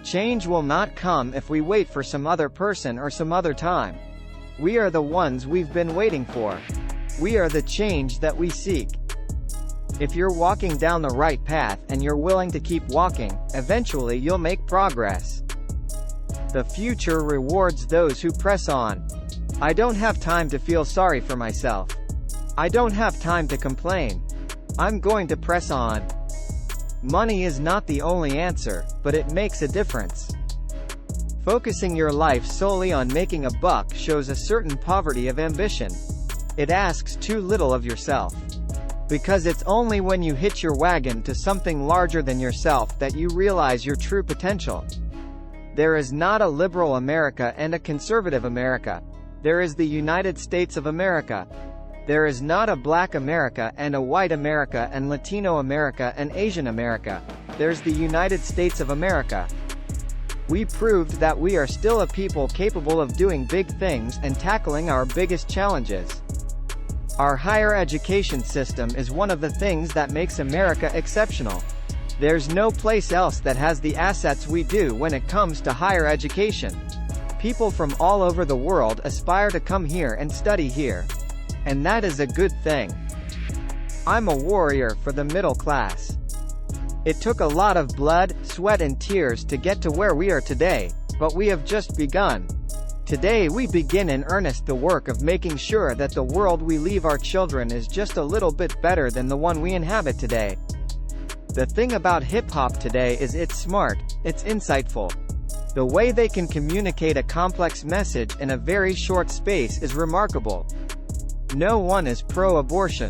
Change will not come if we wait for some other person or some other time. We are the ones we've been waiting for. We are the change that we seek. If you're walking down the right path and you're willing to keep walking, eventually you'll make progress. The future rewards those who press on. I don't have time to feel sorry for myself. I don't have time to complain. I'm going to press on. Money is not the only answer, but it makes a difference. Focusing your life solely on making a buck shows a certain poverty of ambition. It asks too little of yourself. Because it's only when you hitch your wagon to something larger than yourself that you realize your true potential. There is not a liberal America and a conservative America. There is the United States of America. There is not a black America and a white America and Latino America and Asian America. There's the United States of America. We proved that we are still a people capable of doing big things and tackling our biggest challenges. Our higher education system is one of the things that makes America exceptional. There's no place else that has the assets we do when it comes to higher education. People from all over the world aspire to come here and study here. And that is a good thing. I'm a warrior for the middle class. It took a lot of blood, sweat and tears to get to where we are today, but we have just begun. Today we begin in earnest the work of making sure that the world we leave our children is just a little bit better than the one we inhabit today. The thing about hip-hop today is it's smart, it's insightful. The way they can communicate a complex message in a very short space is remarkable. No one is pro-abortion.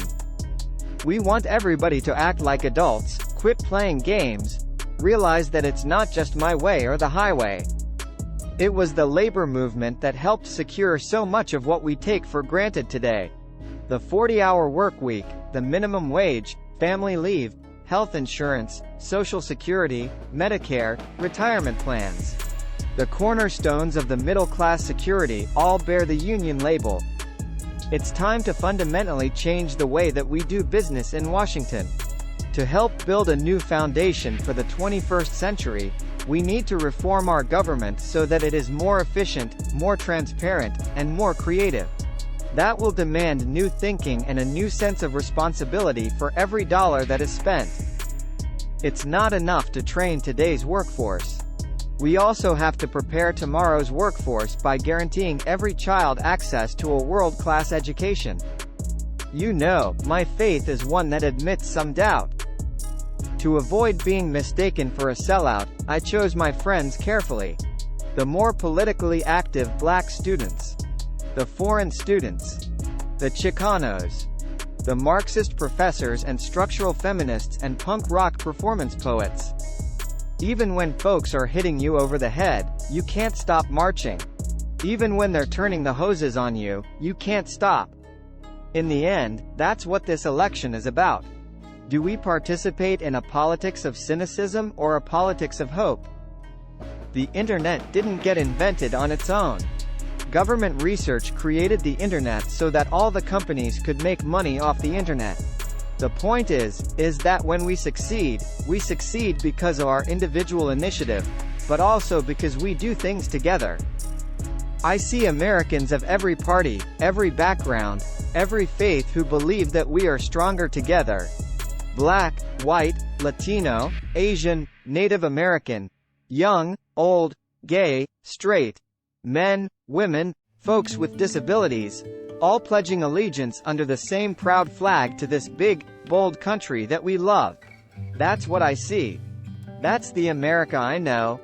We want everybody to act like adults, quit playing games, realize that it's not just my way or the highway. It was the labor movement that helped secure so much of what we take for granted today. The 40-hour work week, the minimum wage, family leave, health insurance, Social Security, Medicare, retirement plans. The cornerstones of the middle-class security all bear the union label. It's time to fundamentally change the way that we do business in Washington. To help build a new foundation for the 21st century, we need to reform our government so that it is more efficient, more transparent, and more creative. That will demand new thinking and a new sense of responsibility for every dollar that is spent. It's not enough to train today's workforce. We also have to prepare tomorrow's workforce by guaranteeing every child access to a world-class education. You know, my faith is one that admits some doubt. To avoid being mistaken for a sellout, I chose my friends carefully. The more politically active black students. The foreign students. The Chicanos. The Marxist professors and structural feminists and punk rock performance poets. Even when folks are hitting you over the head, you can't stop marching. Even when they're turning the hoses on you, you can't stop. In the end, that's what this election is about. Do we participate in a politics of cynicism or a politics of hope? The internet didn't get invented on its own. Government research created the internet so that all the companies could make money off the internet. The point is that when we succeed because of our individual initiative, but also because we do things together. I see Americans of every party, every background, every faith who believe that we are stronger together. Black, white, Latino, Asian, Native American, young, old, gay, straight, men, women, folks with disabilities, all pledging allegiance under the same proud flag to this big, bold country that we love. That's what I see. That's the America I know.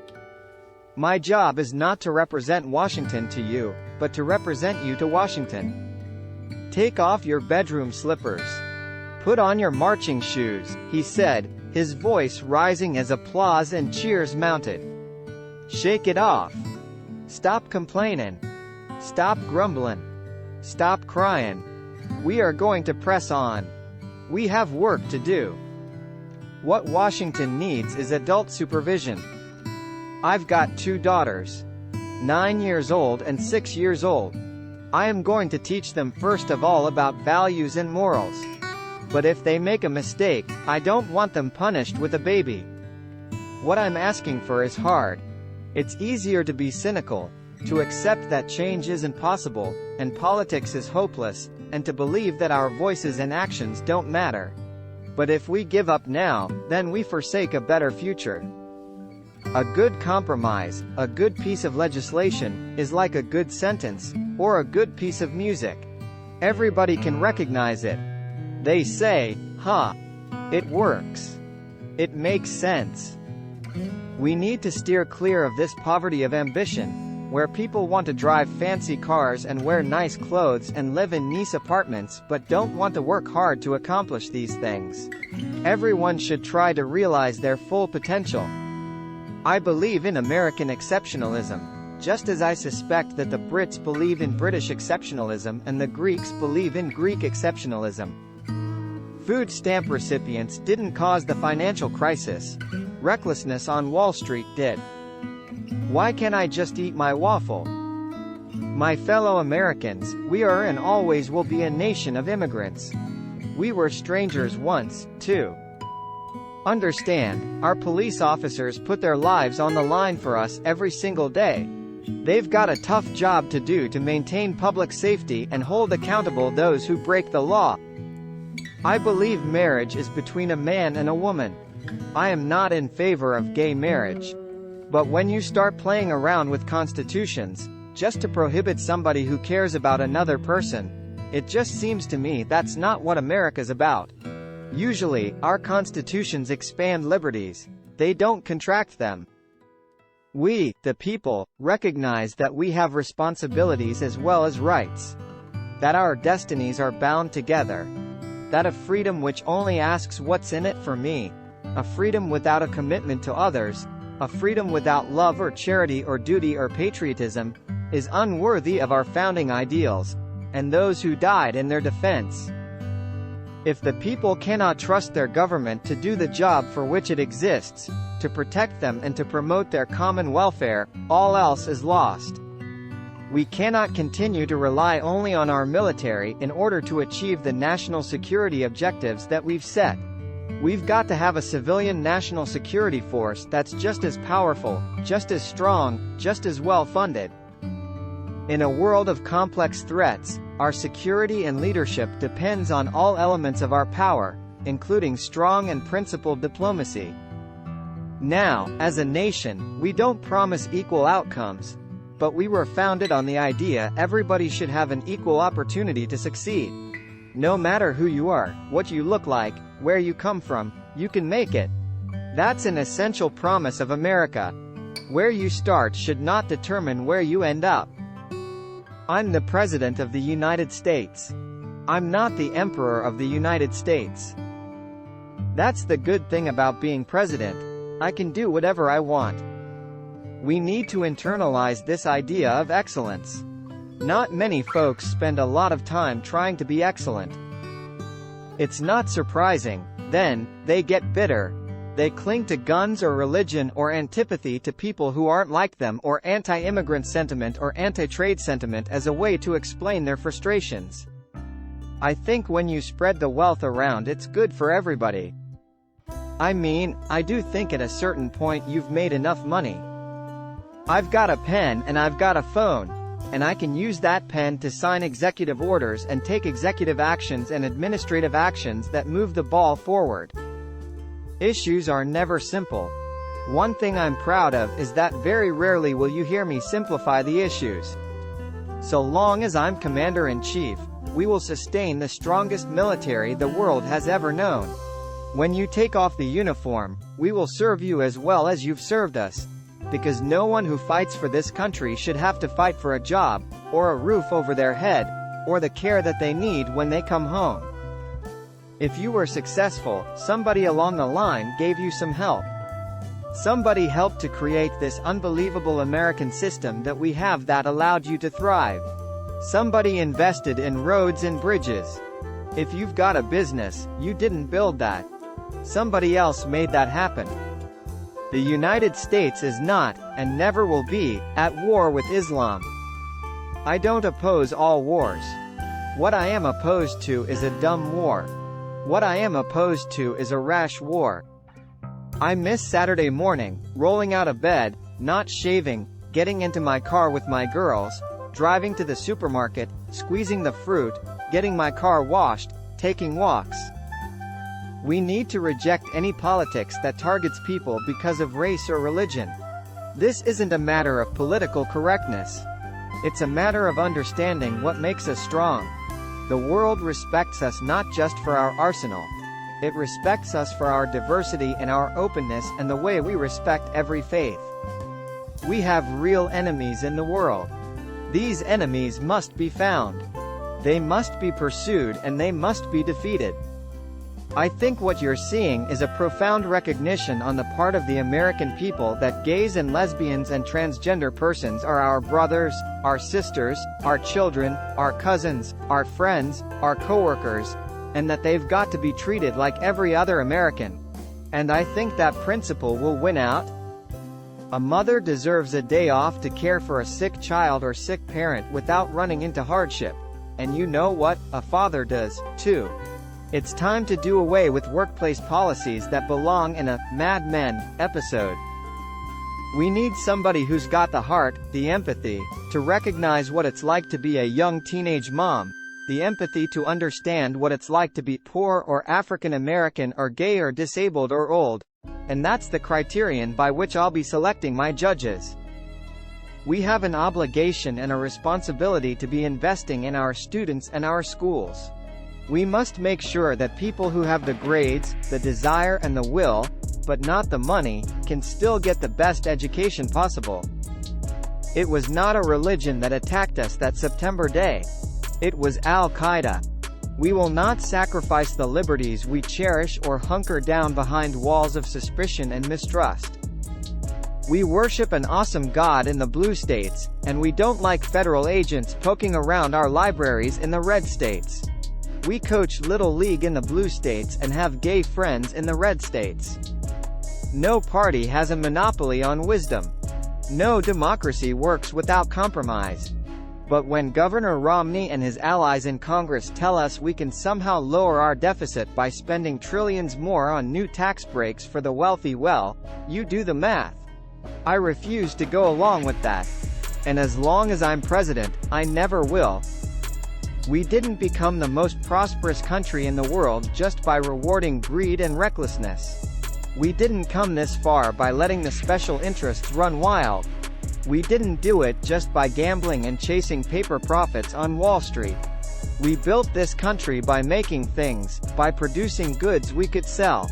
My job is not to represent Washington to you, but to represent you to Washington. Take off your bedroom slippers. Put on your marching shoes, he said, his voice rising as applause and cheers mounted. Shake it off. Stop complaining. Stop grumbling. Stop crying. We are going to press on. We have work to do. What Washington needs is adult supervision. I've got 2 daughters. 9 years old and 6 years old. I am going to teach them first of all about values and morals. But if they make a mistake, I don't want them punished with a baby. What I'm asking for is hard. It's easier to be cynical, to accept that change isn't possible, and politics is hopeless, and to believe that our voices and actions don't matter. But if we give up now, then we forsake a better future. A good compromise, a good piece of legislation, is like a good sentence, or a good piece of music. Everybody can recognize it. They say, it works. It makes sense. We need to steer clear of this poverty of ambition, where people want to drive fancy cars and wear nice clothes and live in nice apartments but don't want to work hard to accomplish these things. Everyone should try to realize their full potential. I believe in American exceptionalism, just as I suspect that the Brits believe in British exceptionalism and the Greeks believe in Greek exceptionalism. Food stamp recipients didn't cause the financial crisis. Recklessness on Wall Street did. Why can't I just eat my waffle? My fellow Americans, we are and always will be a nation of immigrants. We were strangers once, too. Understand, our police officers put their lives on the line for us every single day. They've got a tough job to do to maintain public safety and hold accountable those who break the law. I believe marriage is between a man and a woman. I am not in favor of gay marriage. But when you start playing around with constitutions, just to prohibit somebody who cares about another person, it just seems to me that's not what America's about. Usually, our constitutions expand liberties. They don't contract them. We, the people, recognize that we have responsibilities as well as rights. That our destinies are bound together. That a freedom which only asks what's in it for me, a freedom without a commitment to others, a freedom without love or charity or duty or patriotism, is unworthy of our founding ideals, and those who died in their defense. If the people cannot trust their government to do the job for which it exists, to protect them and to promote their common welfare, all else is lost. We cannot continue to rely only on our military in order to achieve the national security objectives that we've set. We've got to have a civilian national security force that's just as powerful, just as strong, just as well funded. In a world of complex threats, our security and leadership depends on all elements of our power, including strong and principled diplomacy. Now, as a nation, we don't promise equal outcomes, but we were founded on the idea everybody should have an equal opportunity to succeed. No matter who you are, what you look like, where you come from, you can make it. That's an essential promise of America. Where you start should not determine where you end up. I'm the President of the United States. I'm not the Emperor of the United States. That's the good thing about being president. I can do whatever I want. We need to internalize this idea of excellence. Not many folks spend a lot of time trying to be excellent. It's not surprising, then, they get bitter. They cling to guns or religion or antipathy to people who aren't like them or anti-immigrant sentiment or anti-trade sentiment as a way to explain their frustrations. I think when you spread the wealth around it's good for everybody. I mean, I do think at a certain point you've made enough money. I've got a pen and I've got a phone, and I can use that pen to sign executive orders and take executive actions and administrative actions that move the ball forward. Issues are never simple. One thing I'm proud of is that very rarely will you hear me simplify the issues. So long as I'm Commander-in-Chief, we will sustain the strongest military the world has ever known. When you take off the uniform, we will serve you as well as you've served us. Because no one who fights for this country should have to fight for a job, or a roof over their head, or the care that they need when they come home. If you were successful, somebody along the line gave you some help. Somebody helped to create this unbelievable American system that we have that allowed you to thrive. Somebody invested in roads and bridges. If you've got a business, you didn't build that. Somebody else made that happen. The United States is not, and never will be, at war with Islam. I don't oppose all wars. What I am opposed to is a dumb war. What I am opposed to is a rash war. I miss Saturday morning, rolling out of bed, not shaving, getting into my car with my girls, driving to the supermarket, squeezing the fruit, getting my car washed, taking walks. We need to reject any politics that targets people because of race or religion. This isn't a matter of political correctness. It's a matter of understanding what makes us strong. The world respects us not just for our arsenal. It respects us for our diversity and our openness and the way we respect every faith. We have real enemies in the world. These enemies must be found. They must be pursued and they must be defeated. I think what you're seeing is a profound recognition on the part of the American people that gays and lesbians and transgender persons are our brothers, our sisters, our children, our cousins, our friends, our coworkers, and that they've got to be treated like every other American. And I think that principle will win out. A mother deserves a day off to care for a sick child or sick parent without running into hardship. And you know what? A father does, too. It's time to do away with workplace policies that belong in a Mad Men episode. We need somebody who's got the heart, the empathy, to recognize what it's like to be a young teenage mom, the empathy to understand what it's like to be poor or African American or gay or disabled or old. And that's the criterion by which I'll be selecting my judges. We have an obligation and a responsibility to be investing in our students and our schools. We must make sure that people who have the grades, the desire and the will, but not the money, can still get the best education possible. It was not a religion that attacked us that September day. It was Al-Qaeda. We will not sacrifice the liberties we cherish or hunker down behind walls of suspicion and mistrust. We worship an awesome God in the blue states, and we don't like federal agents poking around our libraries in the red states. We coach Little League in the blue states and have gay friends in the red states. No party has a monopoly on wisdom. No democracy works without compromise. But when Governor Romney and his allies in Congress tell us we can somehow lower our deficit by spending trillions more on new tax breaks for the wealthy, well, you do the math. I refuse to go along with that. And as long as I'm president, I never will. We didn't become the most prosperous country in the world just by rewarding greed and recklessness. We didn't come this far by letting the special interests run wild. We didn't do it just by gambling and chasing paper profits on Wall Street. We built this country by making things, by producing goods we could sell.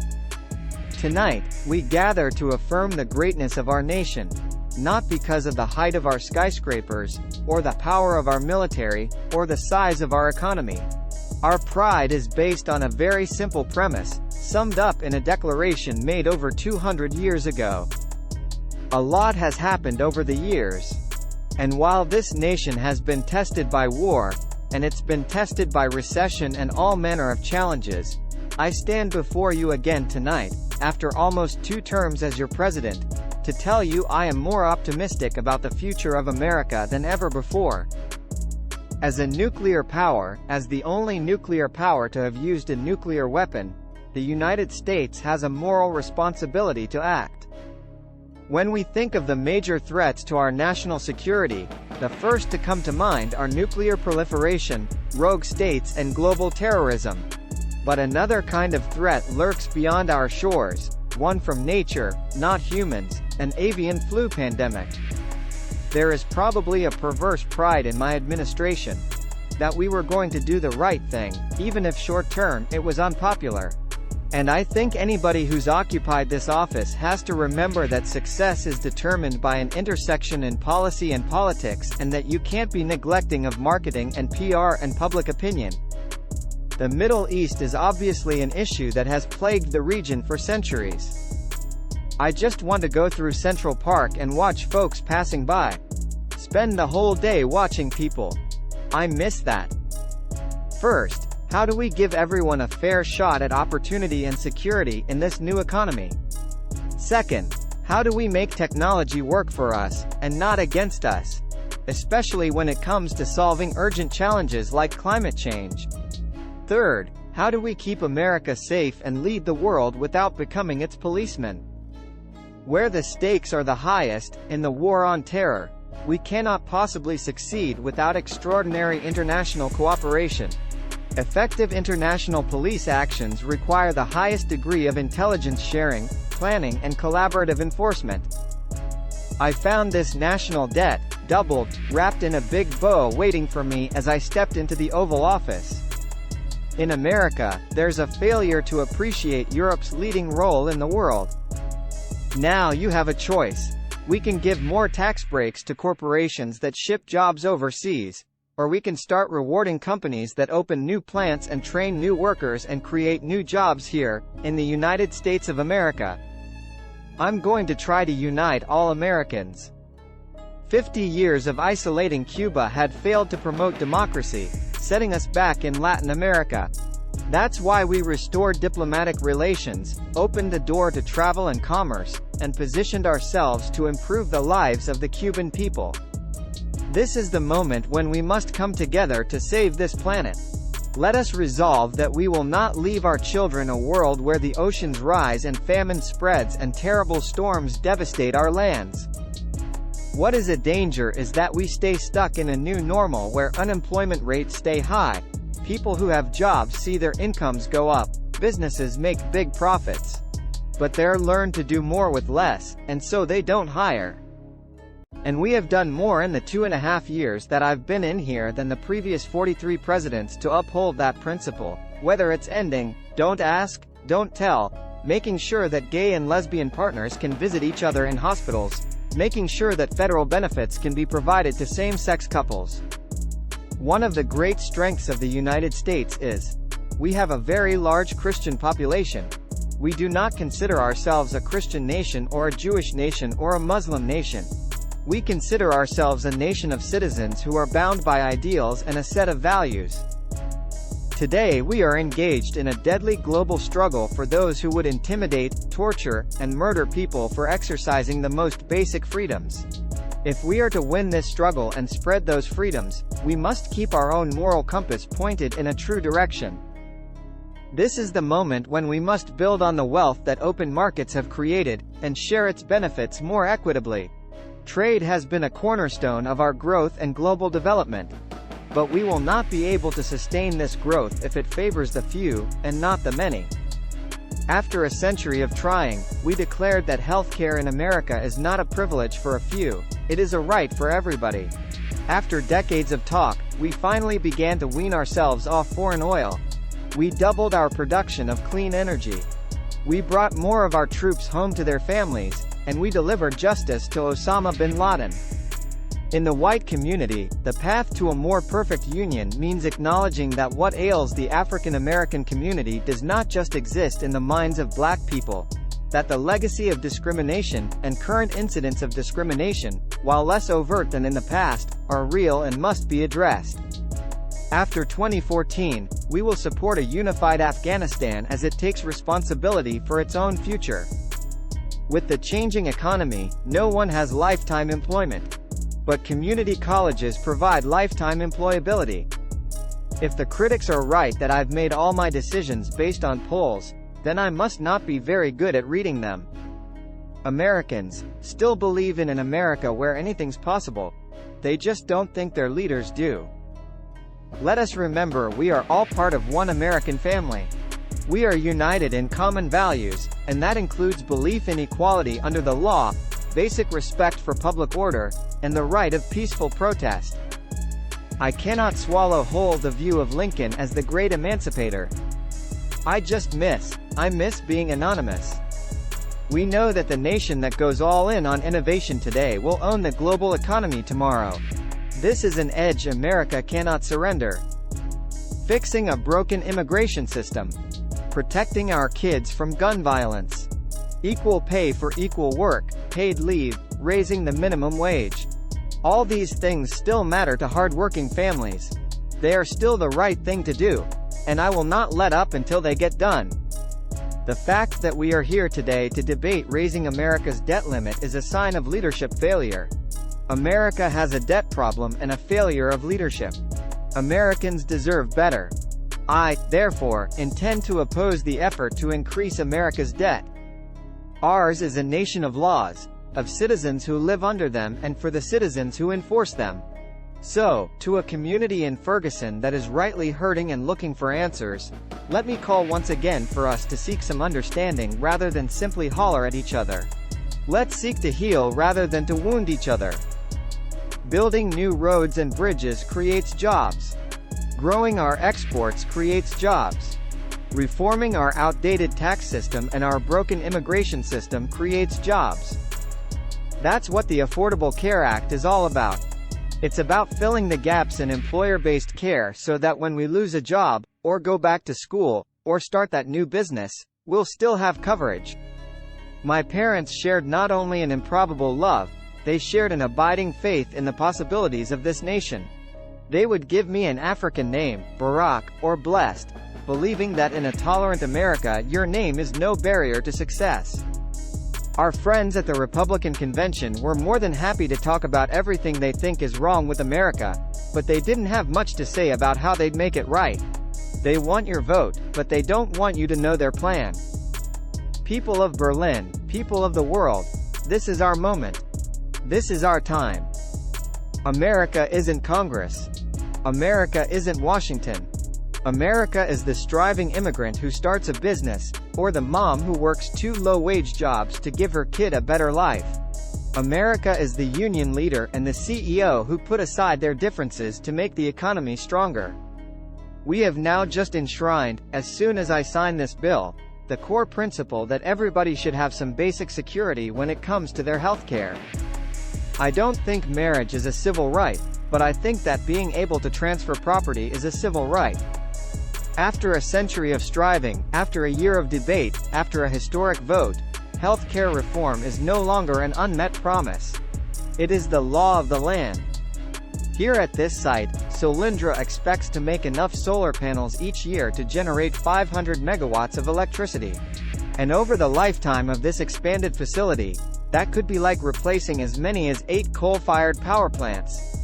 Tonight, we gather to affirm the greatness of our nation, not because of the height of our skyscrapers, or the power of our military, or the size of our economy. Our pride is based on a very simple premise, summed up in a declaration made over 200 years ago. A lot has happened over the years. And while this nation has been tested by war, and it's been tested by recession and all manner of challenges, I stand before you again tonight, after almost 2 terms as your president, to tell you I am more optimistic about the future of America than ever before. As a nuclear power, as the only nuclear power to have used a nuclear weapon, the United States has a moral responsibility to act. When we think of the major threats to our national security, the first to come to mind are nuclear proliferation, rogue states and global terrorism. But another kind of threat lurks beyond our shores, one from nature, not humans, an avian flu pandemic. There is probably a perverse pride in my administration that we were going to do the right thing, even if short-term it was unpopular. And I think anybody who's occupied this office has to remember that success is determined by an intersection in policy and politics, and that you can't be neglecting of marketing and PR and public opinion. The Middle East is obviously an issue that has plagued the region for centuries. I just want to go through Central Park and watch folks passing by. Spend the whole day watching people. I miss that. First, how do we give everyone a fair shot at opportunity and security in this new economy? Second, how do we make technology work for us, and not against us? Especially when it comes to solving urgent challenges like climate change. Third, how do we keep America safe and lead the world without becoming its policeman? Where the stakes are the highest, in the war on terror, we cannot possibly succeed without extraordinary international cooperation. Effective international police actions require the highest degree of intelligence sharing, planning and collaborative enforcement. I found this national debt, doubled, wrapped in a big bow waiting for me as I stepped into the Oval Office. In America, there's a failure to appreciate Europe's leading role in the world. Now you have a choice. We can give more tax breaks to corporations that ship jobs overseas, or we can start rewarding companies that open new plants and train new workers and create new jobs here, in the United States of America. I'm going to try to unite all Americans. 50 years of isolating Cuba had failed to promote democracy, setting us back in Latin America. That's why we restored diplomatic relations, opened the door to travel and commerce, and positioned ourselves to improve the lives of the Cuban people. This is the moment when we must come together to save this planet. Let us resolve that we will not leave our children a world where the oceans rise and famine spreads and terrible storms devastate our lands. What is a danger is that we stay stuck in a new normal where unemployment rates stay high, people who have jobs see their incomes go up, businesses make big profits. But they're learned to do more with less, and so they don't hire. And we have done more in the 2.5 years that I've been in here than the previous 43 presidents to uphold that principle, whether it's ending, don't ask, don't tell, making sure that gay and lesbian partners can visit each other in hospitals, making sure that federal benefits can be provided to same-sex couples. One of the great strengths of the United States is, we have a very large Christian population. We do not consider ourselves a Christian nation or a Jewish nation or a Muslim nation. We consider ourselves a nation of citizens who are bound by ideals and a set of values. Today we are engaged in a deadly global struggle for those who would intimidate, torture, and murder people for exercising the most basic freedoms. If we are to win this struggle and spread those freedoms, we must keep our own moral compass pointed in a true direction. This is the moment when we must build on the wealth that open markets have created, and share its benefits more equitably. Trade has been a cornerstone of our growth and global development. But we will not be able to sustain this growth if it favors the few, and not the many. After a century of trying, we declared that healthcare in America is not a privilege for a few, it is a right for everybody. After decades of talk, we finally began to wean ourselves off foreign oil. We doubled our production of clean energy. We brought more of our troops home to their families, and we delivered justice to Osama bin Laden. In the white community, the path to a more perfect union means acknowledging that what ails the African American community does not just exist in the minds of black people, that the legacy of discrimination, and current incidents of discrimination, while less overt than in the past, are real and must be addressed. After 2014, we will support a unified Afghanistan as it takes responsibility for its own future. With the changing economy, no one has lifetime employment. But community colleges provide lifetime employability. If the critics are right that I've made all my decisions based on polls, then I must not be very good at reading them. Americans still believe in an America where anything's possible. They just don't think their leaders do. Let us remember we are all part of one American family. We are united in common values, and that includes belief in equality under the law, basic respect for public order, and the right of peaceful protest. I cannot swallow whole the view of Lincoln as the great emancipator. I miss being anonymous. We know that the nation that goes all in on innovation today will own the global economy tomorrow. This is an edge America cannot surrender. Fixing a broken immigration system. Protecting our kids from gun violence. Equal pay for equal work, paid leave, raising the minimum wage. All these things still matter to hard-working families. They are still the right thing to do, and I will not let up until they get done. The fact that we are here today to debate raising America's debt limit is a sign of leadership failure. America has a debt problem and a failure of leadership. Americans deserve better. I, therefore, intend to oppose the effort to increase America's debt. Ours is a nation of laws, of citizens who live under them and for the citizens who enforce them. So, to a community in Ferguson that is rightly hurting and looking for answers, let me call once again for us to seek some understanding rather than simply holler at each other. Let's seek to heal rather than to wound each other. Building new roads and bridges creates jobs. Growing our exports creates jobs. Reforming our outdated tax system and our broken immigration system creates jobs. That's what the Affordable Care Act is all about. It's about filling the gaps in employer-based care so that when we lose a job, or go back to school, or start that new business, we'll still have coverage. My parents shared not only an improbable love, they shared an abiding faith in the possibilities of this nation. They would give me an African name, Barak, or blessed, believing that in a tolerant America your name is no barrier to success. Our friends at the Republican convention were more than happy to talk about everything they think is wrong with America, but they didn't have much to say about how they'd make it right. They want your vote, but they don't want you to know their plan. People of Berlin, people of the world, this is our moment. This is our time. America isn't Congress. America isn't Washington. America is the striving immigrant who starts a business, or the mom who works 2 low-wage jobs to give her kid a better life. America is the union leader and the CEO who put aside their differences to make the economy stronger. We have now just enshrined, as soon as I sign this bill, the core principle that everybody should have some basic security when it comes to their health care. I don't think marriage is a civil right, but I think that being able to transfer property is a civil right. After a century of striving, after a year of debate, after a historic vote, health care reform is no longer an unmet promise. It is the law of the land. Here at this site, Solyndra expects to make enough solar panels each year to generate 500 megawatts of electricity. And over the lifetime of this expanded facility, that could be like replacing as many as 8 coal-fired power plants.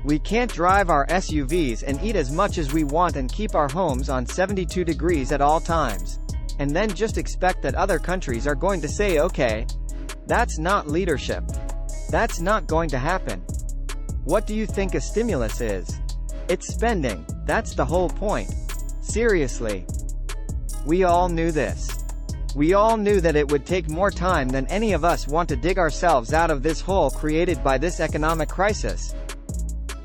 We can't drive our SUVs and eat as much as we want and keep our homes on 72 degrees at all times. And then just expect that other countries are going to say okay. That's not leadership. That's not going to happen. What do you think a stimulus is? It's spending. That's the whole point. Seriously. We all knew this. We all knew that it would take more time than any of us want to dig ourselves out of this hole created by this economic crisis.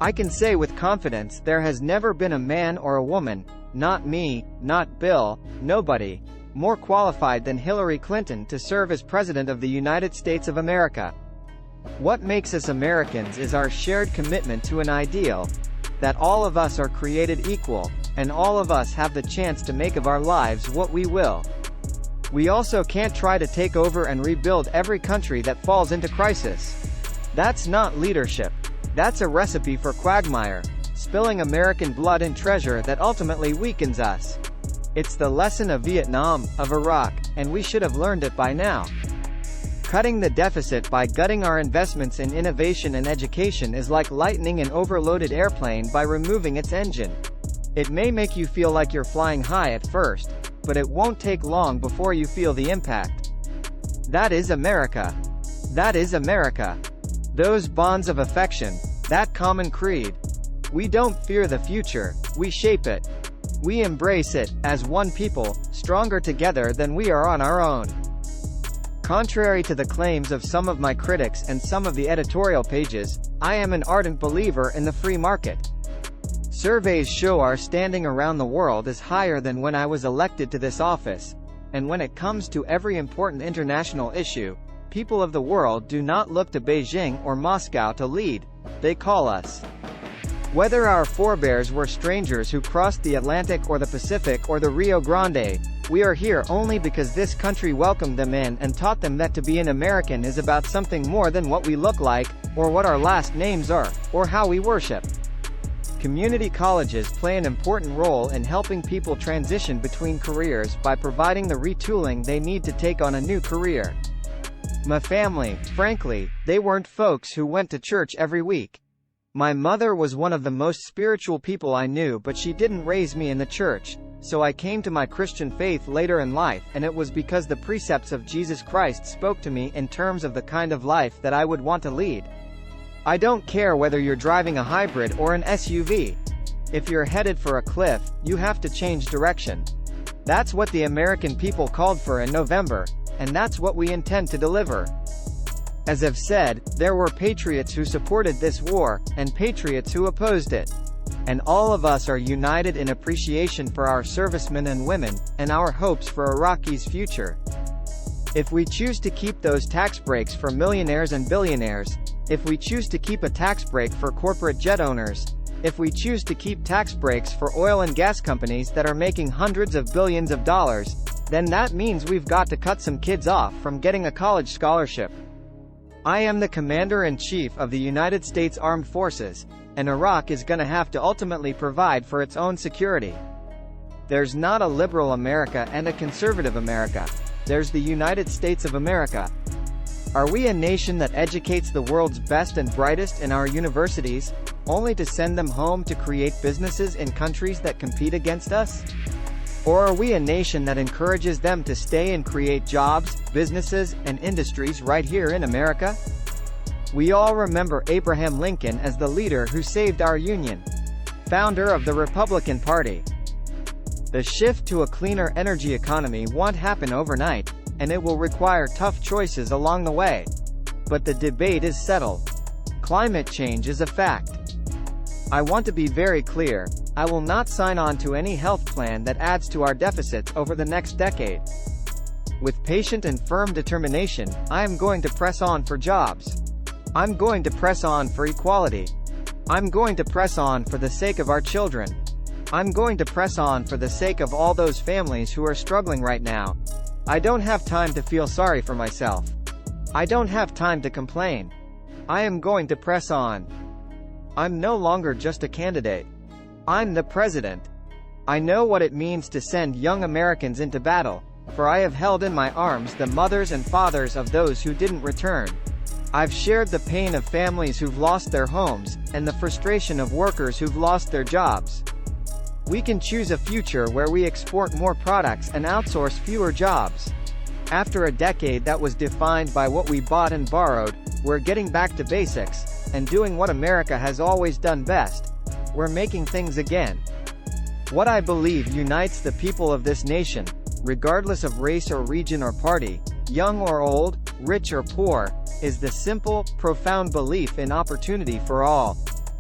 I can say with confidence there has never been a man or a woman, not me, not Bill, nobody, more qualified than Hillary Clinton to serve as President of the United States of America. What makes us Americans is our shared commitment to an ideal, that all of us are created equal, and all of us have the chance to make of our lives what we will. We also can't try to take over and rebuild every country that falls into crisis. That's not leadership. That's a recipe for quagmire, spilling American blood and treasure that ultimately weakens us. It's the lesson of Vietnam, of Iraq, and we should have learned it by now. Cutting the deficit by gutting our investments in innovation and education is like lightening an overloaded airplane by removing its engine. It may make you feel like you're flying high at first, but it won't take long before you feel the impact. That is America. That is America. Those bonds of affection, that common creed. We don't fear the future, we shape it. We embrace it, as one people, stronger together than we are on our own. Contrary to the claims of some of my critics and some of the editorial pages, I am an ardent believer in the free market. Surveys show our standing around the world is higher than when I was elected to this office, and when it comes to every important international issue, people of the world do not look to Beijing or Moscow to lead, they call us. Whether our forebears were strangers who crossed the Atlantic or the Pacific or the Rio Grande, we are here only because this country welcomed them in and taught them that to be an American is about something more than what we look like, or what our last names are, or how we worship. Community colleges play an important role in helping people transition between careers by providing the retooling they need to take on a new career. My family, frankly, they weren't folks who went to church every week. My mother was one of the most spiritual people I knew, but she didn't raise me in the church, so I came to my Christian faith later in life, and it was because the precepts of Jesus Christ spoke to me in terms of the kind of life that I would want to lead. I don't care whether you're driving a hybrid or an SUV. If you're headed for a cliff, you have to change direction. That's what the American people called for in November, and that's what we intend to deliver. As I've said, there were patriots who supported this war, and patriots who opposed it. And all of us are united in appreciation for our servicemen and women, and our hopes for Iraqis' future. If we choose to keep those tax breaks for millionaires and billionaires, if we choose to keep a tax break for corporate jet owners, if we choose to keep tax breaks for oil and gas companies that are making hundreds of billions of dollars, then that means we've got to cut some kids off from getting a college scholarship. I am the Commander-in-Chief of the United States Armed Forces, and Iraq is gonna have to ultimately provide for its own security. There's not a liberal America and a conservative America. There's the United States of America. Are we a nation that educates the world's best and brightest in our universities, only to send them home to create businesses in countries that compete against us? Or are we a nation that encourages them to stay and create jobs, businesses, and industries right here in America? We all remember Abraham Lincoln as the leader who saved our union. Founder of the Republican Party. The shift to a cleaner energy economy won't happen overnight, and it will require tough choices along the way. But the debate is settled. Climate change is a fact. I want to be very clear, I will not sign on to any health plan that adds to our deficits over the next decade. With patient and firm determination, I am going to press on for jobs. I'm going to press on for equality. I'm going to press on for the sake of our children. I'm going to press on for the sake of all those families who are struggling right now. I don't have time to feel sorry for myself. I don't have time to complain. I am going to press on. I'm no longer just a candidate. I'm the president. I know what it means to send young Americans into battle, for I have held in my arms the mothers and fathers of those who didn't return. I've shared the pain of families who've lost their homes, and the frustration of workers who've lost their jobs. We can choose a future where we export more products and outsource fewer jobs. After a decade that was defined by what we bought and borrowed, we're getting back to basics, and doing what America has always done best. We're making things again. What I believe unites the people of this nation, regardless of race or region or party, young or old, rich or poor, is the simple, profound belief in opportunity for all.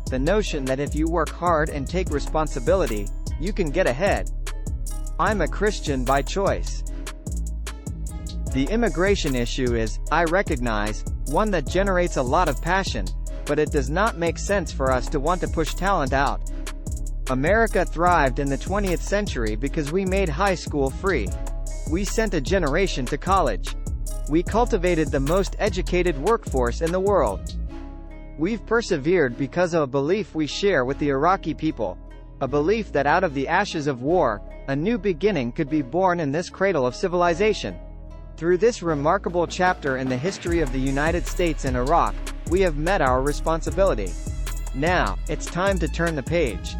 The notion that if you work hard and take responsibility, you can get ahead. I'm a Christian by choice. The immigration issue is, I recognize, one that generates a lot of passion, but it does not make sense for us to want to push talent out. America thrived in the 20th century because we made high school free. We sent a generation to college. We cultivated the most educated workforce in the world. We've persevered because of a belief we share with the Iraqi people. A belief that out of the ashes of war, a new beginning could be born in this cradle of civilization. Through this remarkable chapter in the history of the United States and Iraq, we have met our responsibility. Now, it's time to turn the page.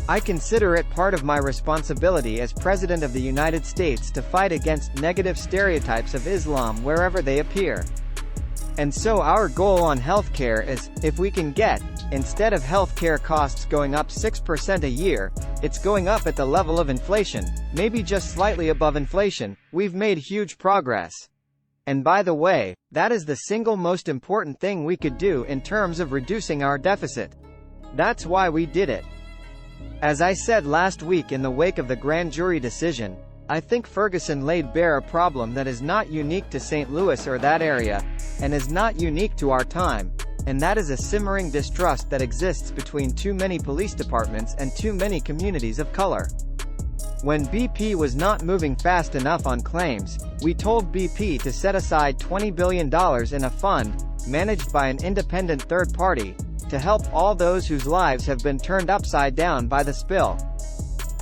I consider it part of my responsibility as President of the United States to fight against negative stereotypes of Islam wherever they appear. And so our goal on healthcare is, if we can get, instead of healthcare costs going up 6% a year, it's going up at the level of inflation, maybe just slightly above inflation, we've made huge progress. And by the way, that is the single most important thing we could do in terms of reducing our deficit. That's why we did it. As I said last week in the wake of the grand jury decision, I think Ferguson laid bare a problem that is not unique to St. Louis or that area, and is not unique to our time, and that is a simmering distrust that exists between too many police departments and too many communities of color. When BP was not moving fast enough on claims, we told BP to set aside $20 billion in a fund, managed by an independent third party, to help all those whose lives have been turned upside down by the spill.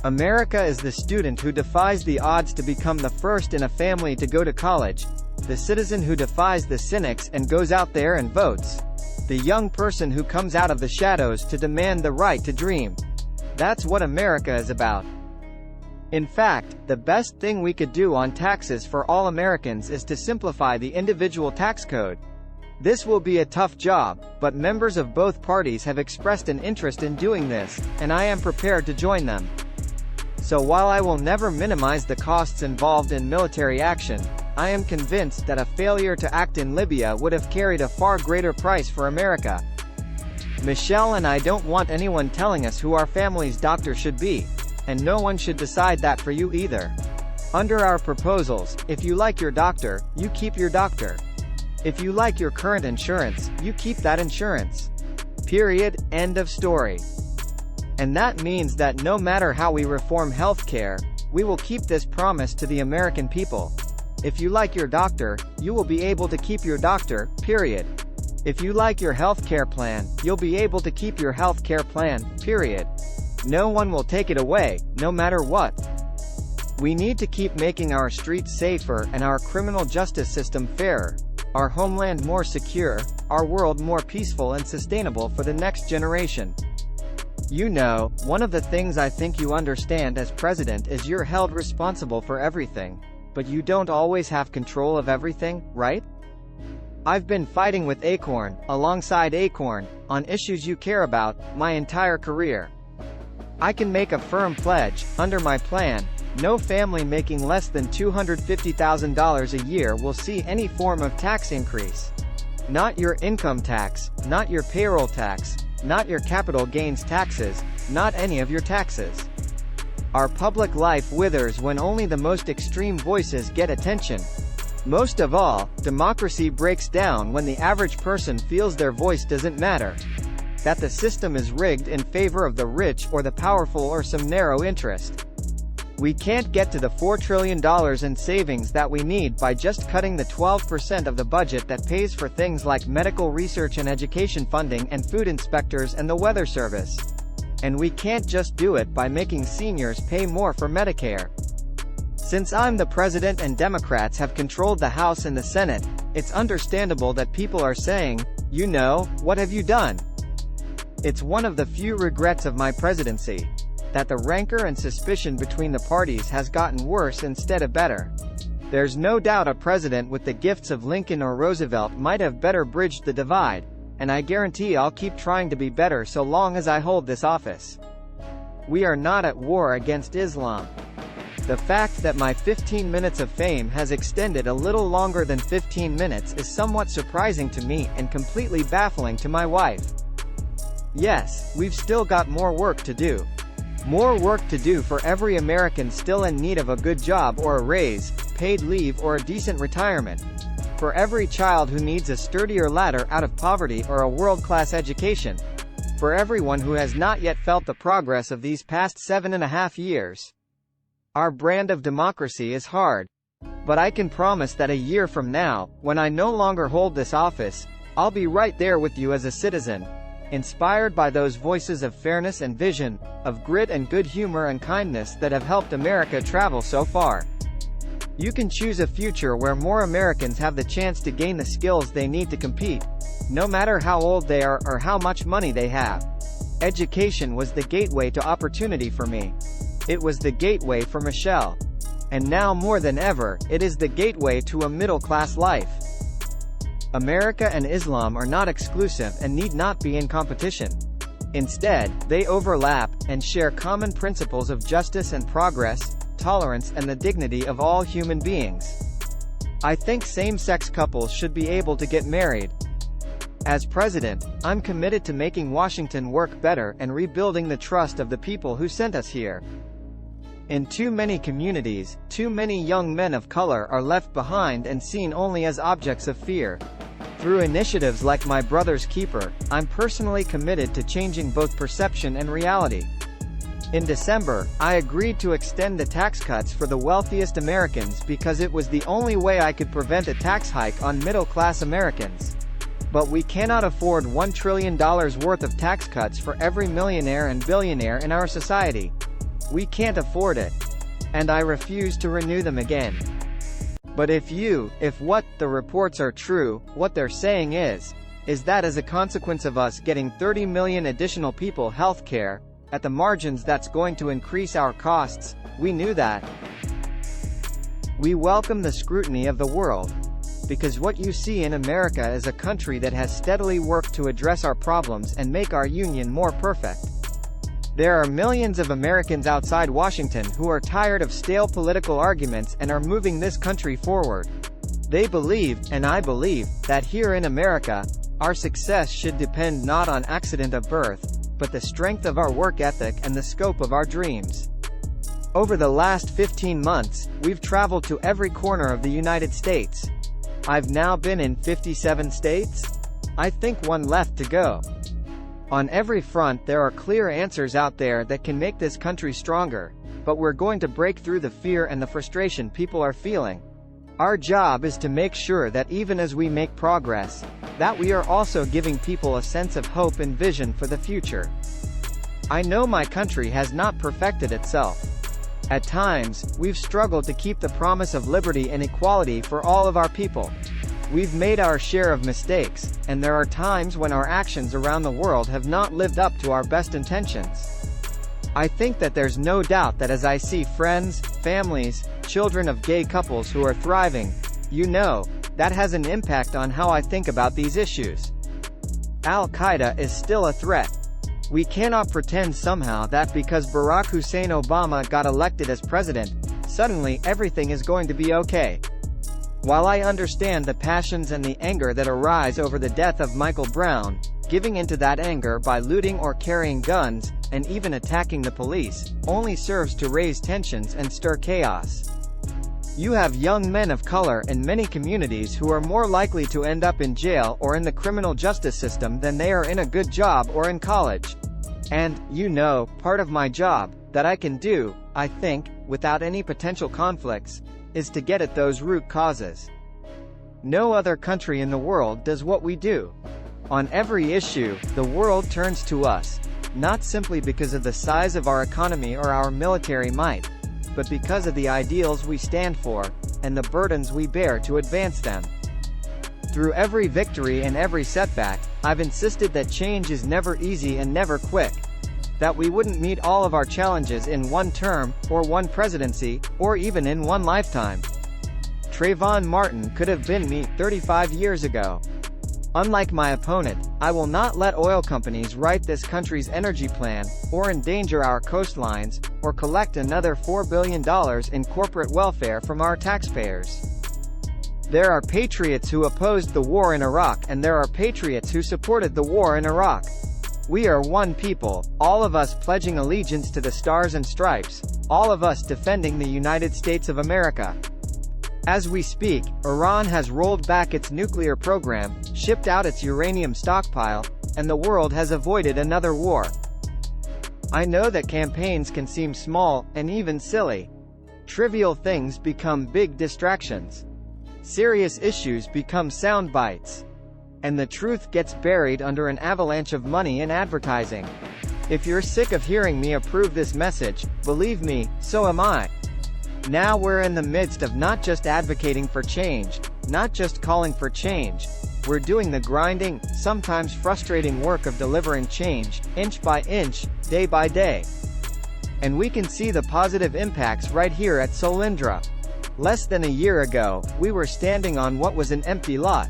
America is the student who defies the odds to become the first in a family to go to college, the citizen who defies the cynics and goes out there and votes, the young person who comes out of the shadows to demand the right to dream. That's what America is about. In fact, the best thing we could do on taxes for all Americans is to simplify the individual tax code. This will be a tough job, but members of both parties have expressed an interest in doing this, and I am prepared to join them. So while I will never minimize the costs involved in military action, I am convinced that a failure to act in Libya would have carried a far greater price for America. Michelle and I don't want anyone telling us who our family's doctor should be, and no one should decide that for you either. Under our proposals, if you like your doctor, you keep your doctor. If you like your current insurance, you keep that insurance. Period. End of story. And that means that no matter how we reform healthcare, we will keep this promise to the American people. If you like your doctor, you will be able to keep your doctor, period. If you like your healthcare plan, you'll be able to keep your healthcare plan, period. No one will take it away, no matter what. We need to keep making our streets safer and our criminal justice system fairer, our homeland more secure, our world more peaceful and sustainable for the next generation. You know, one of the things I think you understand as president is you're held responsible for everything, but you don't always have control of everything, right? I've been fighting with Acorn, alongside Acorn, on issues you care about, my entire career. I can make a firm pledge, under my plan, no family making less than $250,000 a year will see any form of tax increase. Not your income tax, not your payroll tax, not your capital gains taxes, not any of your taxes. Our public life withers when only the most extreme voices get attention. Most of all, democracy breaks down when the average person feels their voice doesn't matter. That the system is rigged in favor of the rich or the powerful or some narrow interest. We can't get to the $4 trillion in savings that we need by just cutting the 12% of the budget that pays for things like medical research and education funding and food inspectors and the weather service. And we can't just do it by making seniors pay more for Medicare. Since I'm the president and Democrats have controlled the House and the Senate, it's understandable that people are saying, you know, what have you done? It's one of the few regrets of my presidency, that the rancor and suspicion between the parties has gotten worse instead of better. There's no doubt a president with the gifts of Lincoln or Roosevelt might have better bridged the divide, and I guarantee I'll keep trying to be better so long as I hold this office. We are not at war against Islam. The fact that my 15 minutes of fame has extended a little longer than 15 minutes is somewhat surprising to me and completely baffling to my wife. Yes, we've still got more work to do. More work to do for every American still in need of a good job or a raise, paid leave or a decent retirement. For every child who needs a sturdier ladder out of poverty or a world-class education. For everyone who has not yet felt the progress of these past 7.5 years. Our brand of democracy is hard. But I can promise that a year from now, when I no longer hold this office, I'll be right there with you as a citizen. Inspired by those voices of fairness and vision, of grit and good humor and kindness that have helped America travel so far. You can choose a future where more Americans have the chance to gain the skills they need to compete, no matter how old they are or how much money they have. Education was the gateway to opportunity for me. It was the gateway for Michelle. And now more than ever, it is the gateway to a middle-class life. America and Islam are not exclusive and need not be in competition. Instead, they overlap, and share common principles of justice and progress, tolerance and the dignity of all human beings. I think same-sex couples should be able to get married. As president, I'm committed to making Washington work better and rebuilding the trust of the people who sent us here. In too many communities, too many young men of color are left behind and seen only as objects of fear. Through initiatives like My Brother's Keeper, I'm personally committed to changing both perception and reality. In December, I agreed to extend the tax cuts for the wealthiest Americans because it was the only way I could prevent a tax hike on middle-class Americans. But we cannot afford $1 trillion worth of tax cuts for every millionaire and billionaire in our society. We can't afford it. And I refuse to renew them again. But if what the reports are true, what they're saying is that as a consequence of us getting 30 million additional people health care, at the margins that's going to increase our costs. We knew that. We welcome the scrutiny of the world, because what you see in America is a country that has steadily worked to address our problems and make our union more perfect. There are millions of Americans outside Washington who are tired of stale political arguments and are moving this country forward. They believe, and I believe, that here in America, our success should depend not on accident of birth, but the strength of our work ethic and the scope of our dreams. Over the last 15 months, we've traveled to every corner of the United States. I've now been in 57 states? I think one left to go. On every front there are clear answers out there that can make this country stronger, but we're going to break through the fear and the frustration people are feeling. Our job is to make sure that even as we make progress, that we are also giving people a sense of hope and vision for the future. I know my country has not perfected itself. At times, we've struggled to keep the promise of liberty and equality for all of our people. We've made our share of mistakes, and there are times when our actions around the world have not lived up to our best intentions. I think that there's no doubt that as I see friends, families, children of gay couples who are thriving, that has an impact on how I think about these issues. Al-Qaeda is still a threat. We cannot pretend somehow that because Barack Hussein Obama got elected as president, suddenly everything is going to be okay. While I understand the passions and the anger that arise over the death of Michael Brown, giving into that anger by looting or carrying guns, and even attacking the police, only serves to raise tensions and stir chaos. You have young men of color in many communities who are more likely to end up in jail or in the criminal justice system than they are in a good job or in college. And, part of my job, that I can do, I think, without any potential conflicts, is to get at those root causes. No other country in the world does what we do. On every issue, the world turns to us, not simply because of the size of our economy or our military might, but because of the ideals we stand for, and the burdens we bear to advance them. Through every victory and every setback, I've insisted that change is never easy and never quick. That we wouldn't meet all of our challenges in one term, or one presidency, or even in one lifetime. Trayvon Martin could have been me 35 years ago. Unlike my opponent, I will not let oil companies write this country's energy plan, or endanger our coastlines, or collect another $4 billion in corporate welfare from our taxpayers. There are patriots who opposed the war in Iraq and there are patriots who supported the war in Iraq. We are one people, all of us pledging allegiance to the Stars and Stripes, all of us defending the United States of America. As we speak, Iran has rolled back its nuclear program, shipped out its uranium stockpile, and the world has avoided another war. I know that campaigns can seem small, and even silly. Trivial things become big distractions. Serious issues become sound bites. And the truth gets buried under an avalanche of money and advertising. If you're sick of hearing me approve this message, believe me, so am I. Now we're in the midst of not just advocating for change, not just calling for change, we're doing the grinding, sometimes frustrating work of delivering change, inch by inch, day by day. And we can see the positive impacts right here at Solyndra. Less than a year ago, we were standing on what was an empty lot.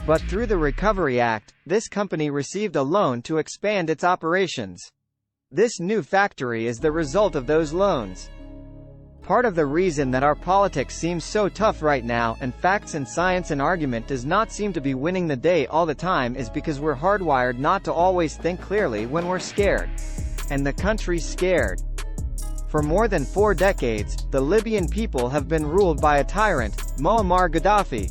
But through the Recovery Act, this company received a loan to expand its operations. This new factory is the result of those loans. Part of the reason that our politics seems so tough right now and facts and science and argument does not seem to be winning the day all the time is because we're hardwired not to always think clearly when we're scared. And the country's scared. For more than 4 decades, the Libyan people have been ruled by a tyrant, Muammar Gaddafi.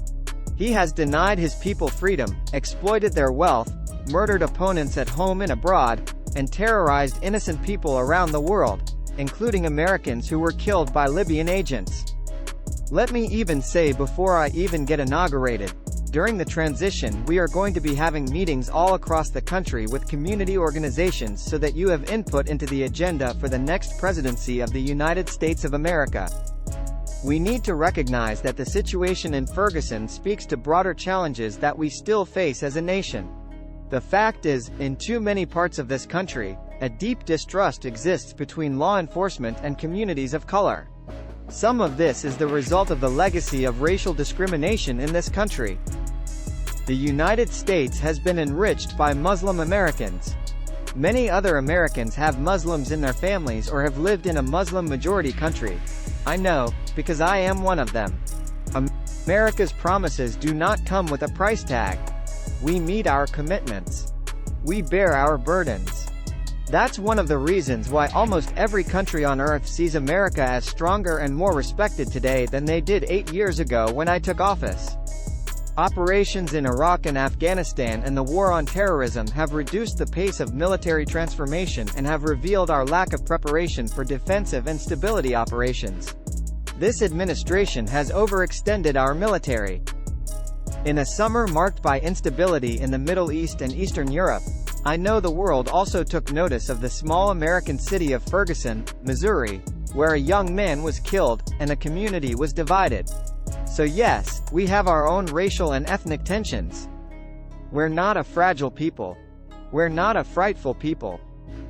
He has denied his people freedom, exploited their wealth, murdered opponents at home and abroad, and terrorized innocent people around the world, including Americans who were killed by Libyan agents. Let me even say before I even get inaugurated, during the transition we are going to be having meetings all across the country with community organizations so that you have input into the agenda for the next presidency of the United States of America. We need to recognize that the situation in Ferguson speaks to broader challenges that we still face as a nation. The fact is, in too many parts of this country, a deep distrust exists between law enforcement and communities of color. Some of this is the result of the legacy of racial discrimination in this country. The United States has been enriched by Muslim Americans. Many other Americans have Muslims in their families or have lived in a Muslim-majority country. I know, because I am one of them. America's promises do not come with a price tag. We meet our commitments. We bear our burdens. That's one of the reasons why almost every country on earth sees America as stronger and more respected today than they did 8 years ago when I took office. Operations in Iraq and Afghanistan and the war on terrorism have reduced the pace of military transformation and have revealed our lack of preparation for defensive and stability operations. This administration has overextended our military. In a summer marked by instability in the Middle East and Eastern Europe, I know the world also took notice of the small American city of Ferguson, Missouri, where a young man was killed, and a community was divided. So yes, we have our own racial and ethnic tensions. We're not a fragile people. We're not a frightful people.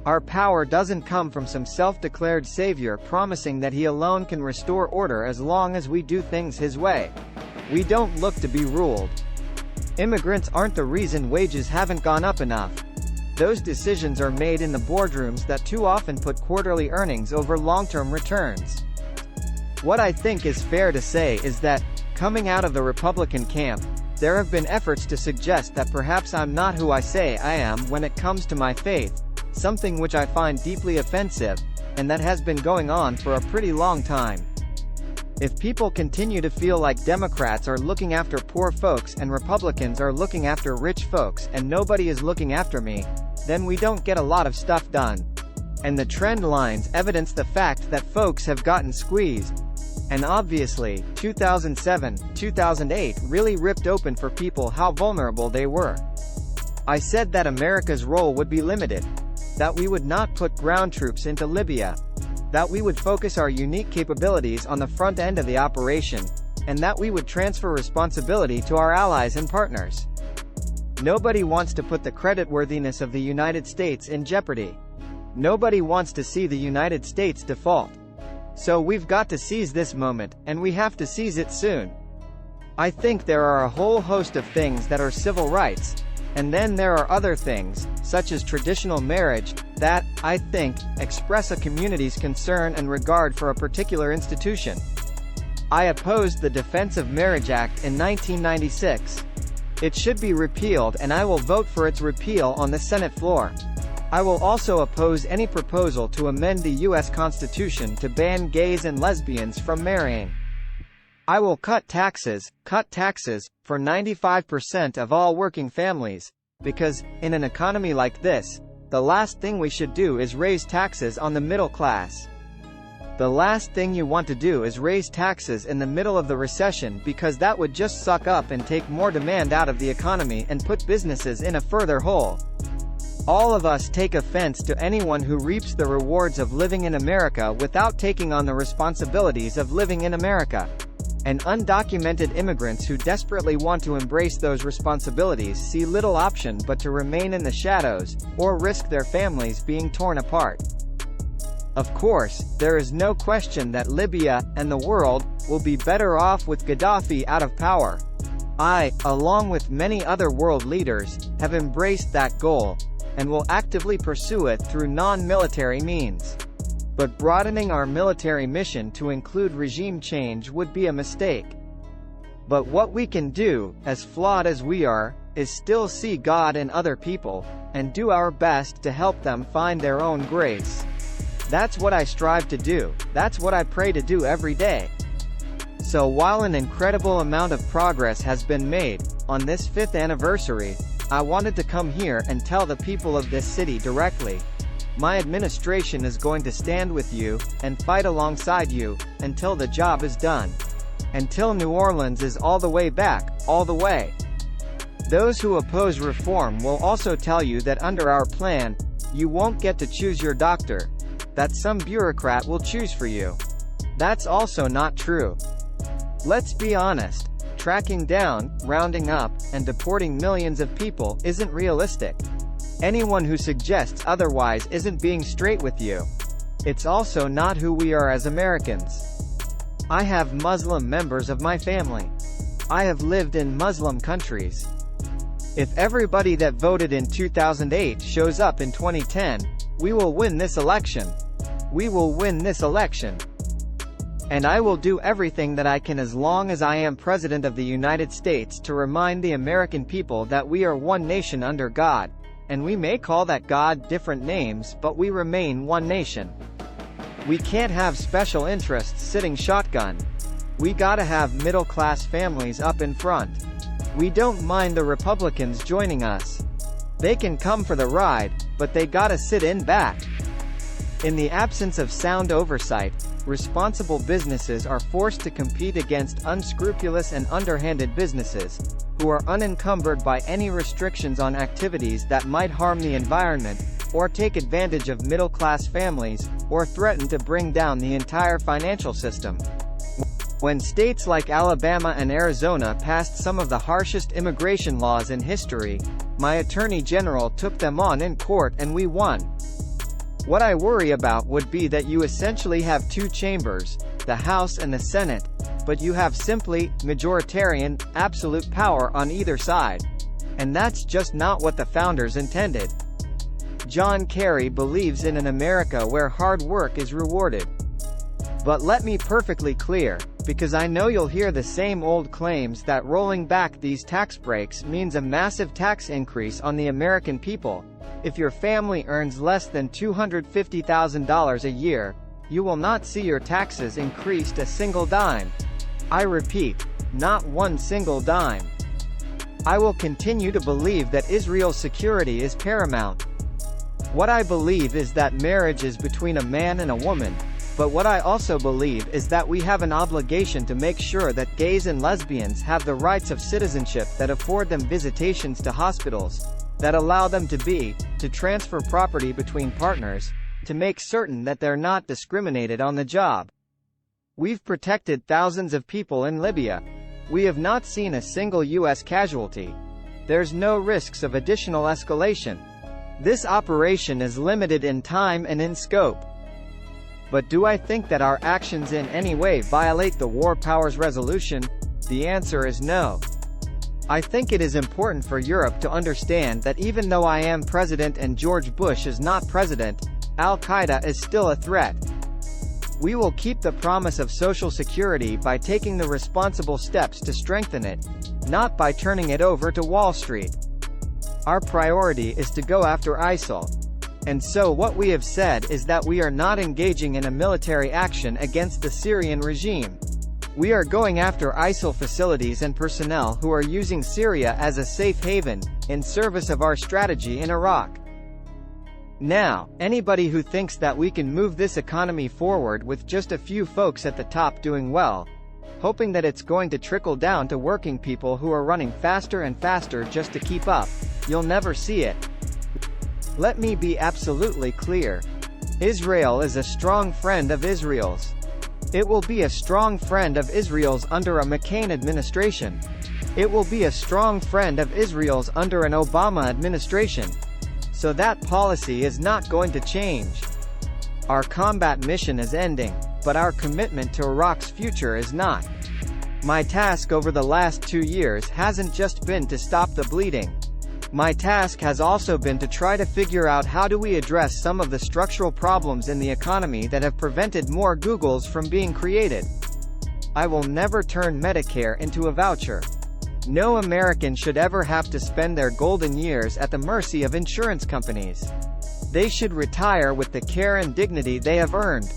Our power doesn't come from some self-declared savior promising that he alone can restore order as long as we do things his way. We don't look to be ruled. Immigrants aren't the reason wages haven't gone up enough. Those decisions are made in the boardrooms that too often put quarterly earnings over long-term returns. What I think is fair to say is that, coming out of the Republican camp, there have been efforts to suggest that perhaps I'm not who I say I am when it comes to my faith, something which I find deeply offensive, and that has been going on for a pretty long time. If people continue to feel like Democrats are looking after poor folks and Republicans are looking after rich folks and nobody is looking after me, then we don't get a lot of stuff done. And the trend lines evidence the fact that folks have gotten squeezed. And obviously, 2007, 2008 really ripped open for people how vulnerable they were. I said that America's role would be limited. That we would not put ground troops into Libya. That we would focus our unique capabilities on the front end of the operation, and that we would transfer responsibility to our allies and partners. Nobody wants to put the creditworthiness of the United States in jeopardy. Nobody wants to see the United States default. So we've got to seize this moment, and we have to seize it soon. I think there are a whole host of things that are civil rights, and then there are other things, such as traditional marriage, that, I think, express a community's concern and regard for a particular institution. I opposed the Defense of Marriage Act in 1996. It should be repealed and I will vote for its repeal on the Senate floor. I will also oppose any proposal to amend the U.S. Constitution to ban gays and lesbians from marrying. I will cut taxes, for 95% of all working families, because, in an economy like this, the last thing we should do is raise taxes on the middle class. The last thing you want to do is raise taxes in the middle of the recession because that would just suck up and take more demand out of the economy and put businesses in a further hole. All of us take offense to anyone who reaps the rewards of living in America without taking on the responsibilities of living in America. And undocumented immigrants who desperately want to embrace those responsibilities see little option but to remain in the shadows, or risk their families being torn apart. Of course, there is no question that Libya, and the world, will be better off with Gaddafi out of power. I, along with many other world leaders, have embraced that goal, and will actively pursue it through non-military means. But broadening our military mission to include regime change would be a mistake. But what we can do, as flawed as we are, is still see God in other people, and do our best to help them find their own grace. That's what I strive to do, that's what I pray to do every day. So while an incredible amount of progress has been made, on this 5th anniversary, I wanted to come here and tell the people of this city directly. My administration is going to stand with you, and fight alongside you, until the job is done. Until New Orleans is all the way back, all the way. Those who oppose reform will also tell you that under our plan, you won't get to choose your doctor. That some bureaucrat will choose for you. That's also not true. Let's be honest. Tracking down, rounding up, and deporting millions of people isn't realistic. Anyone who suggests otherwise isn't being straight with you. It's also not who we are as Americans. I have Muslim members of my family. I have lived in Muslim countries. If everybody that voted in 2008 shows up in 2010, we will win this election. We will win this election. And I will do everything that I can as long as I am President of the United States to remind the American people that we are one nation under God, and we may call that God different names, but we remain one nation. We can't have special interests sitting shotgun. We gotta have middle-class families up in front. We don't mind the Republicans joining us. They can come for the ride, but they gotta sit in back. In the absence of sound oversight, responsible businesses are forced to compete against unscrupulous and underhanded businesses, who are unencumbered by any restrictions on activities that might harm the environment, or take advantage of middle-class families, or threaten to bring down the entire financial system. When states like Alabama and Arizona passed some of the harshest immigration laws in history, my Attorney General took them on in court and we won. What I worry about would be that you essentially have two chambers, the House and the Senate, but you have simply majoritarian, absolute power on either side. And that's just not what the founders intended. John Kerry believes in an America where hard work is rewarded. But let me perfectly clear, because I know you'll hear the same old claims that rolling back these tax breaks means a massive tax increase on the American people. If your family earns less than $250,000 a year, you will not see your taxes increased a single dime. I repeat, not one single dime. I will continue to believe that Israel's security is paramount. What I believe is that marriage is between a man and a woman, but what I also believe is that we have an obligation to make sure that gays and lesbians have the rights of citizenship that afford them visitations to hospitals, that allow them to transfer property between partners, to make certain that they're not discriminated on the job. We've protected thousands of people in Libya. We have not seen a single U.S. casualty. There's no risks of additional escalation. This operation is limited in time and in scope. But do I think that our actions in any way violate the War Powers Resolution? The answer is no. I think it is important for Europe to understand that even though I am president and George Bush is not president, Al-Qaeda is still a threat. We will keep the promise of social security by taking the responsible steps to strengthen it, not by turning it over to Wall Street. Our priority is to go after ISIL. And so what we have said is that we are not engaging in a military action against the Syrian regime. We are going after ISIL facilities and personnel who are using Syria as a safe haven, in service of our strategy in Iraq. Now, anybody who thinks that we can move this economy forward with just a few folks at the top doing well, hoping that it's going to trickle down to working people who are running faster and faster just to keep up, you'll never see it. Let me be absolutely clear. Israel is a strong friend of Israel's. It will be a strong friend of Israel's under a McCain administration. It will be a strong friend of Israel's under an Obama administration. So that policy is not going to change. Our combat mission is ending, but our commitment to Iraq's future is not. My task over the last 2 years hasn't just been to stop the bleeding. My task has also been to try to figure out how do we address some of the structural problems in the economy that have prevented more Googles from being created. I will never turn Medicare into a voucher. No American should ever have to spend their golden years at the mercy of insurance companies. They should retire with the care and dignity they have earned.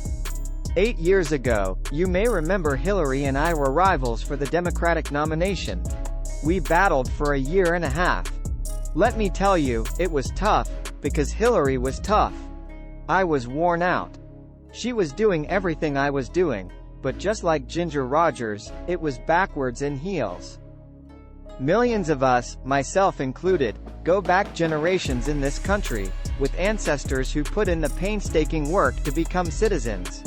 8 years ago, you may remember Hillary and I were rivals for the Democratic nomination. We battled for a year and a half. Let me tell you, it was tough, because Hillary was tough. I was worn out. She was doing everything I was doing, but just like Ginger Rogers, it was backwards in heels. Millions of us, myself included, go back generations in this country, with ancestors who put in the painstaking work to become citizens.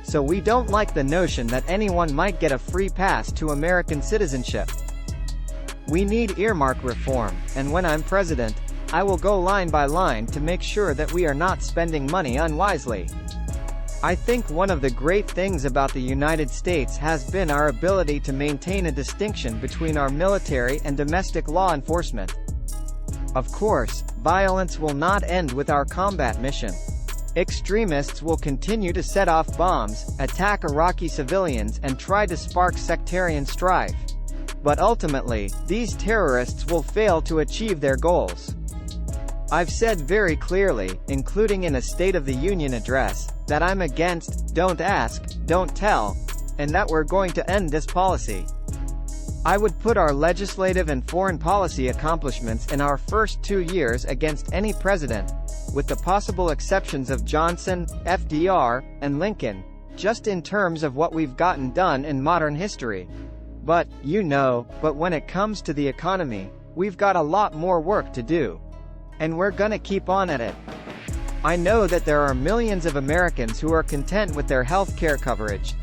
So we don't like the notion that anyone might get a free pass to American citizenship. We need earmark reform, and when I'm president, I will go line by line to make sure that we are not spending money unwisely. I think one of the great things about the United States has been our ability to maintain a distinction between our military and domestic law enforcement. Of course, violence will not end with our combat mission. Extremists will continue to set off bombs, attack Iraqi civilians and try to spark sectarian strife. But ultimately, these terrorists will fail to achieve their goals. I've said very clearly, including in a State of the Union address, that I'm against "don't ask, don't tell," and that we're going to end this policy. I would put our legislative and foreign policy accomplishments in our first 2 years against any president, with the possible exceptions of Johnson, FDR, and Lincoln, just in terms of what we've gotten done in modern history. But when it comes to the economy, we've got a lot more work to do. And we're gonna keep on at it. I know that there are millions of Americans who are content with their health care coverage.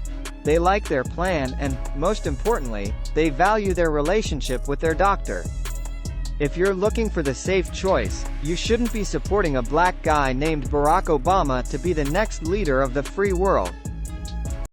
They like their plan and, most importantly, they value their relationship with their doctor. If you're looking for the safe choice, you shouldn't be supporting a black guy named Barack Obama to be the next leader of the free world.